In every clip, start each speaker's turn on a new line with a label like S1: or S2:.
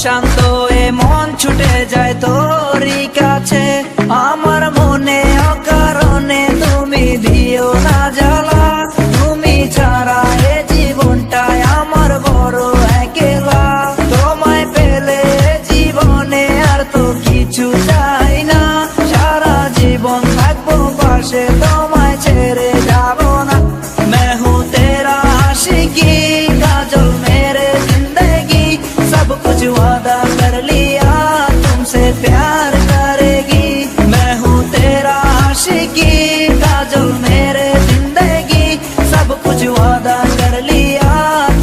S1: অশান্ত এ মন ছুটে যায় তোরই কাছে। আমার মনে অকারণে তুমি দিও না জ্বালা, তুমি ছাড়া এ জীবনটায় আমার বড় একলা। তোমায় পেলে জীবনে আর তো কিছু চাই না, সারা জীবন থাকবো পাশে, তোমায় ছেড়ে যাব না। मैं हूँ तेरा आशिकी काजल मेरे जिंदगी, सब कुछ वादा कर लिया तुमसे प्यार करेगी। मैं हूँ तेरा आशिकी काजल मेरे जिंदगी, सब कुछ वादा कर लिया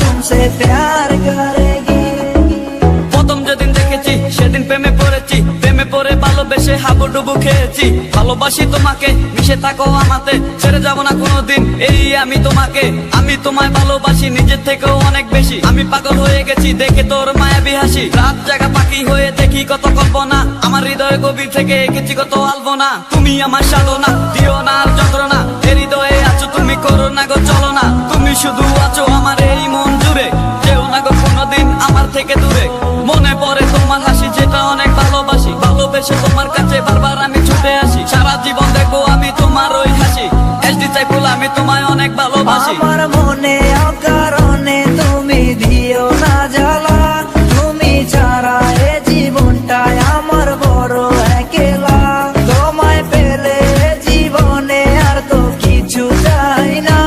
S1: तुमसे प्यार करेगी।
S2: প্রথম যেদিন দেখেছি সেদিন প্রেমে পড়েছি, প্রেমে পড়ে ভালোবেসে হাবুডুবু খেয়েছি। ভালোবাসি তোমাকে, মিশে থাকো আমাতে, ছেড়ে যাব না কোনোদিন এই আমি তোমাকে। আমি তোমায় ভালোবাসি নিজের থেকেও অনেক বেশি, আমি পাগল হয়ে গেছি দেখে তোর মায়াবী হাসি। রাত জাগা পাখি হয়ে দেখি কত কল্পনা, আমার হৃদয় গভীর থেকে এঁকেছি কত আলপনা। তুমি আমার সাধনা, দিও না আর যন্ত্রণা, এ হৃদয়ে আছো তুমি, করো না গো চলো না। তুমি শুধু আছো আমার এই মন জুড়ে, যেও না গো কোনোদিন আমার থেকে দূরে। মনে পড়ে তোমার হাসি যেটা অনেক ভালোবাসি, ভালোবেসে তোমার কাছে বারবার আমি ছুটে আসি। সারা জীবন দেখবো আমি তোমার ওই হাসি, এসডি চাইপুল আমি তোমায় অনেক ভালোবাসি।
S1: আমার মনে অকারণে তুমি দিও না জ্বালা, তুমি ছাড়া এ জীবনটায় আমার বড় একলা। তোমায় পেলে জীবনে আর তো কিছু চাই না,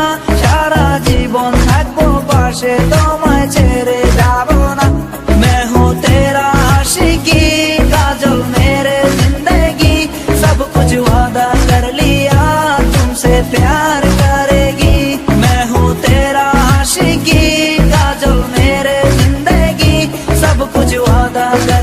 S1: সারা জীবন থাকবো পাশে, তোমায় ছেড়ে যাব না। मैं हूँ तेरा आशिकी काजल मेरे जिंदगी, सब कुछ वादा कर लिया तुमसे प्यार करेगी। मैं हूँ तेरा आशिकी काजल मेरे जिंदगी, सब कुछ वादा कर